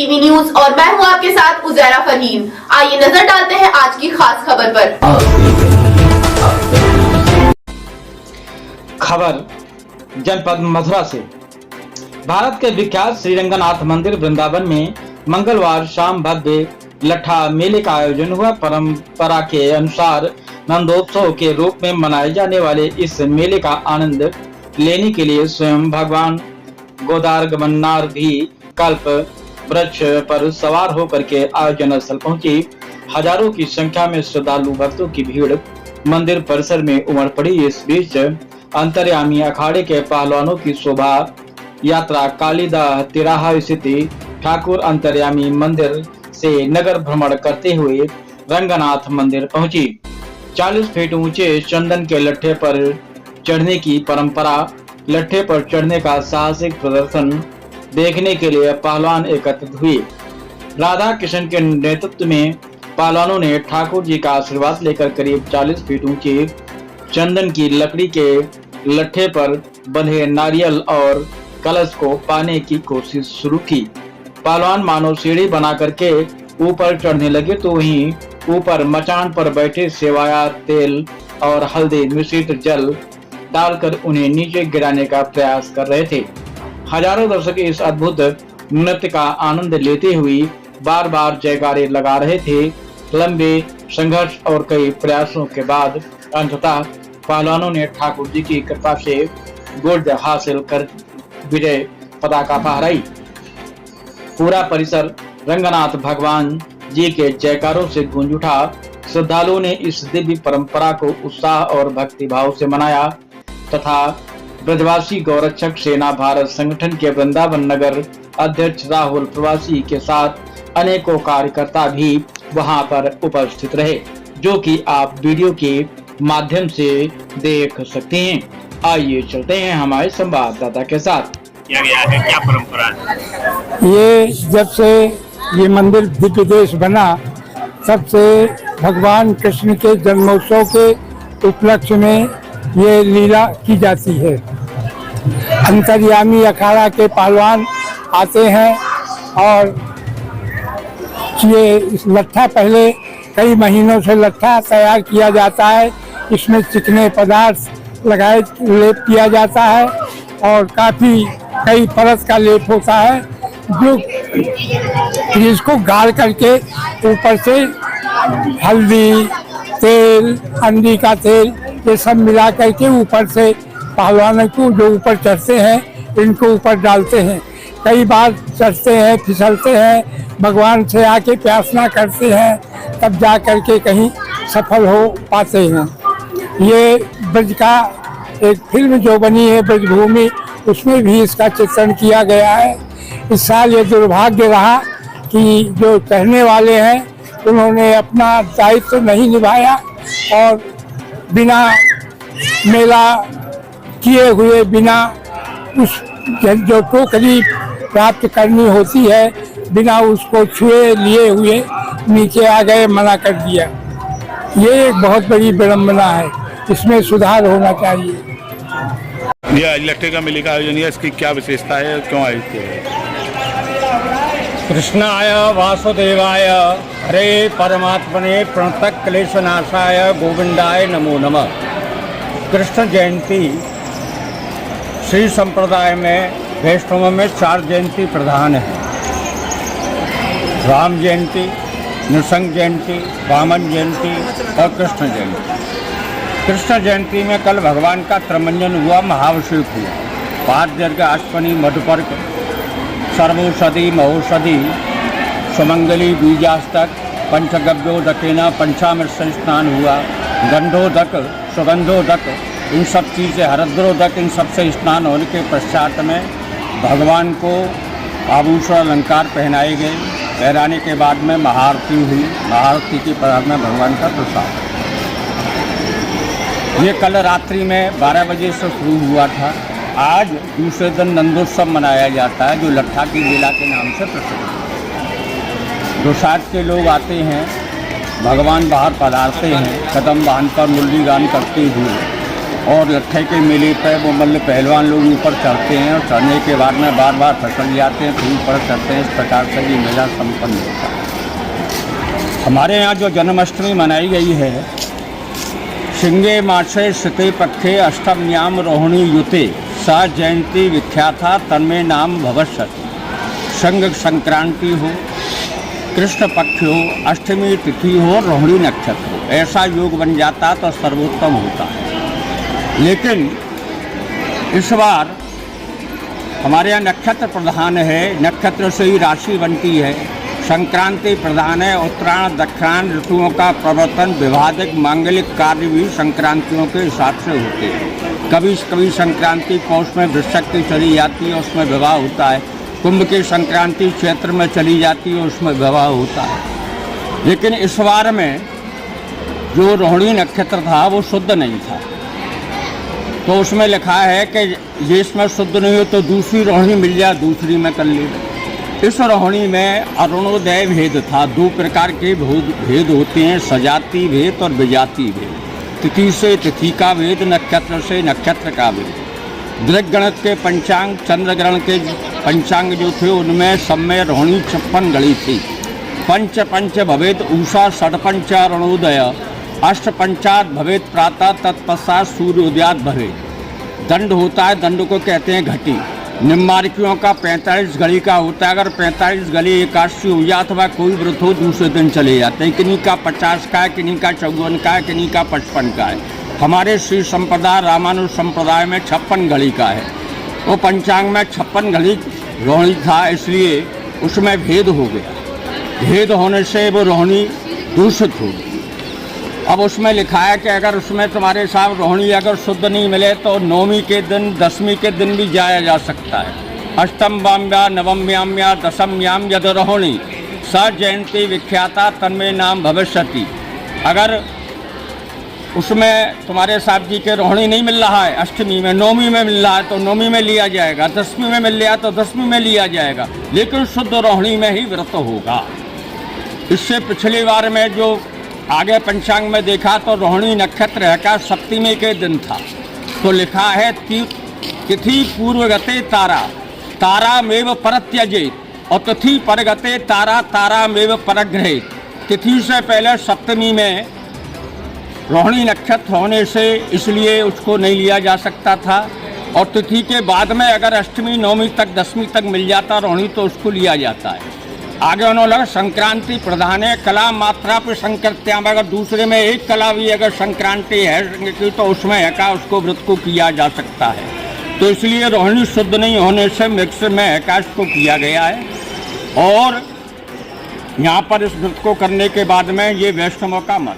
TV news और मैं हूं आपके साथ उजैरा फरहीन। आइए नजर डालते हैं आज की खास खबर पर। खबर जनपद मथुरा से। भारत के विख्यात श्री रंगनाथ मंदिर वृंदावन में मंगलवार शाम भव्य लट्ठा मेले का आयोजन हुआ। परंपरा के अनुसार नंदोत्सव के रूप में मनाए जाने वाले इस मेले का आनंद लेने के लिए स्वयं भगवान गोदार्गमन्नार भी कल्प वृक्ष पर सवार होकर के आयोजन स्थल पहुंची। हजारों की संख्या में श्रद्धालु भक्तों की भीड़ मंदिर परिसर में उमड़ पड़ी। इस बीच अंतर्यामी अखाड़े के पहलवानों की शोभा यात्रा कालीदाह तिराहा स्थित ठाकुर अंतर्यामी मंदिर से नगर भ्रमण करते हुए रंगनाथ मंदिर पहुंची। 40 फीट ऊंचे चंदन के लट्ठे पर चढ़ने की परंपरा। लट्ठे पर चढ़ने का साहसिक प्रदर्शन देखने के लिए पहलवान एकत्रित हुए। राधा कृष्ण के नेतृत्व में पहलवानों ने ठाकुर जी का आशीर्वाद लेकर करीब 40 फीट ऊंचे चंदन की लकड़ी के लट्ठे पर बंधे नारियल और कलश को पाने की कोशिश शुरू की। पहलवान मानो सीढ़ी बना करके ऊपर चढ़ने लगे तो वहीं ऊपर मचान पर बैठे सेवाया तेल और हल्दी मिश्रित जल डालकर उन्हें नीचे गिराने का प्रयास कर रहे थे। हजारों दर्शक इस अद्भुत नृत्य का आनंद लेते हुए बार बार जयकारे लगा रहे थे। लंबे संघर्ष और कई प्रयासों के बाद अंततः पहलवानों ने ठाकुर जी की कृपा से गोल्ड हासिल कर विजय पताका फहराई। पूरा परिसर रंगनाथ भगवान जी के जयकारों से गूंज उठा। श्रद्धालुओं ने इस दिव्य परंपरा को उत्साह और भक्ति भाव से मनाया तथा ब्रजवासी गौरक्षक सेना भारत संगठन के वृंदावन नगर अध्यक्ष राहुल प्रवासी के साथ अनेकों कार्यकर्ता भी वहां पर उपस्थित रहे, जो कि आप वीडियो के माध्यम से देख सकते हैं। आइए चलते हैं हमारे संवाददाता के साथ। क्या परंपरा है? ये जब से ये मंदिर दिव्य देश बना तब से भगवान कृष्ण के जन्मोत्सव के उपलक्ष्य में ये लीला की जाती है। अंतर्यामी अखाड़ा के पहलवान आते हैं और ये इस लट्ठा पहले कई महीनों से लट्ठा तैयार किया जाता है। इसमें चिकने पदार्थ लगाए लेप किया जाता है और काफ़ी कई परत का लेप होता है, जो इसको गाड़ करके ऊपर से हल्दी तेल अंडी का तेल ये सब मिला करके ऊपर से पहलवानों को जो ऊपर चढ़ते हैं इनको ऊपर डालते हैं। कई बार चढ़ते हैं, फिसलते हैं, भगवान से आके प्रार्थना करते हैं, तब जा करके कहीं सफल हो पाते हैं। ये ब्रज का एक फिल्म जो बनी है ब्रजभूमि, उसमें भी इसका चित्रण किया गया है। इस साल ये दुर्भाग्य रहा कि जो चढ़ने वाले हैं उन्होंने अपना दायित्व नहीं निभाया और बिना मेला किए हुए, बिना उस जो टोकरी प्राप्त करनी होती है, बिना उसको छुए लिए हुए नीचे आ गए, मना कर दिया। ये एक बहुत बड़ी विडंबना है, इसमें सुधार होना चाहिए। यह लट्ठे का मेले का आयोजन है, इसकी क्या विशेषता है, क्यों आयोजित किया है? कृष्णाय वासुदेवाय हरे परमात्मने प्रणतः क्लेशनाशाय गोविंदाय नमो नमः। कृष्ण जयंती श्री संप्रदाय में वैष्णव में 4 जयंती प्रधान है। राम जयंती, नृसिंह जयंती, वामन जयंती और कृष्ण जयंती। कृष्ण जयंती में कल भगवान का त्रमंजन हुआ, महाभिषेक हुआ। पाद्यर्घ अश्वनी मधुपर्क सर्वौषधि महौषधि सुमंगली बीजास्तक पंचगव्योदकेन पंचामृत से स्नान हुआ। गंधोदक सुगंधोदक इन सब चीज़ें, हरद्रोदक इन सब से स्नान होने के पश्चात में भगवान को आभूषण अलंकार पहनाए गए। पहनाने के बाद में महाआरती हुई। महाआरती के बाद में भगवान का प्रसाद। ये कल रात्रि में 12 बजे से शुरू हुआ था। आज दूसरे दिन नंदोत्सव मनाया जाता है, जो लट्ठा की मेला के नाम से प्रसिद्ध है। दोसाट के लोग आते हैं, भगवान बाहर पधारते हैं, कदम बांध पर मुरली गान करते हुए और लट्ठे के मेले पर वो मतलब पहलवान लोग ऊपर चढ़ते हैं और चढ़ने के बाद में बार बार फिसल जाते हैं, फिर ऊपर चढ़ते हैं। इस प्रकार से ये मेला संपन्न होता है। हमारे यहाँ जो जन्माष्टमी मनाई गई है, शिंगे मासे सिते पक्षे अष्टम्याम रोहिणी युते सा जयंती विख्याता तन्मे नाम भविष्यति। संग संक्रांति हो, कृष्ण पक्ष हो, अष्टमी तिथि हो, रोहिणी नक्षत्र हो, ऐसा योग बन जाता तो सर्वोत्तम होता है। लेकिन इस बार हमारे यहाँ नक्षत्र प्रधान है, नक्षत्र से ही राशि बनती है। संक्रांति प्रधान है, उत्तरायण दक्षिणायन ऋतुओं का प्रवर्तन, विवादिक मांगलिक कार्य भी संक्रांतियों के हिसाब से होते हैं। कभी कभी संक्रांति पौष में वृश्चिक की चली जाती है, उसमें विवाह होता है। कुंभ की संक्रांति क्षेत्र में चली जाती है, उसमें विवाह होता है। लेकिन इस बार में जो रोहिणी नक्षत्र था वो शुद्ध नहीं था, तो उसमें लिखा है कि ये इसमें शुद्ध नहीं हो तो दूसरी रोहिणी मिल जाए, दूसरी में कर ले। इस रोहिणी में अरुणोदय भेद था। दो प्रकार के भेद होते हैं, सजाति भेद और विजाति भेद। तिथि से तिथि का भेद, नक्षत्र से नक्षत्र का भेद। दृग्गणित के पंचांग, चंद्रग्रहण के पंचांग जो थे उनमें सब में रोहिणी 56 घड़ी थी। पंच पंच भवेद उषा, षडपंच अरुणोदय, अष्ट पंचात भवेद प्रातः, तत्पश्चात सूर्योदयात भवेद। दंड होता है, दंड को कहते हैं घटी। निम्बार्कियों का 45 घड़ी का होता है। अगर 45 घड़ी एकादशी हो जाए अथवा कोई व्रत हो दूसरे दिन चले जाते हैं। किन्हीं का 50 का है, किन्हीं का 54 का है, किन्हीं का 55 का है। हमारे श्री संप्रदाय रामानुज संप्रदाय में 56 घड़ी का है। वो पंचांग में 56 घड़ी रोहिणी था, इसलिए उसमें भेद हो गया। भेद होने से वो रोहिणी दूषित हो गई। अब उसमें लिखा है कि अगर उसमें तुम्हारे साथ रोहिणी अगर शुद्ध नहीं मिले तो नवमी के दिन, दसवीं के दिन भी जाया जा सकता है। अष्टम्याम्या नवम्याम्या दशम्याम यद रोहिणी स जयंती विख्याता तन्मे नाम भविष्यति। अगर उसमें तुम्हारे साहब जी के रोहिणी नहीं मिल रहा है, अष्टमी में, नवमी में मिल रहा है तो नवमी में लिया जाएगा, दसवीं में मिल रहा है तो दसवीं में लिया जाएगा, लेकिन शुद्ध रोहिणी में ही व्रत होगा। इससे पिछली बार में जो आगे पंचांग में देखा तो रोहिणी नक्षत्र है का सप्तमी के दिन था, तो लिखा है तिथि पूर्वगते तारा तारामेव परत्यजेत, और तिथि परगते तारा तारामेव परग्रहेत। तिथि से पहले सप्तमी में रोहिणी नक्षत्र होने से इसलिए उसको नहीं लिया जा सकता था, और तिथि के बाद में अगर अष्टमी नवमी तक दसवीं तक मिल जाता रोहिणी तो उसको लिया जाता है। आगे उन्होंने संक्रांति प्रधान है, कला मात्रा पर संकृत्याम, अगर दूसरे में एक कला भी अगर संक्रांति है तो उसमें है का उसको व्रत को किया जा सकता है। तो इसलिए रोहिणी शुद्ध नहीं होने से मिक्स में एकाश को किया गया है। और यहाँ पर इस व्रत को करने के बाद में ये वैष्णवों का मत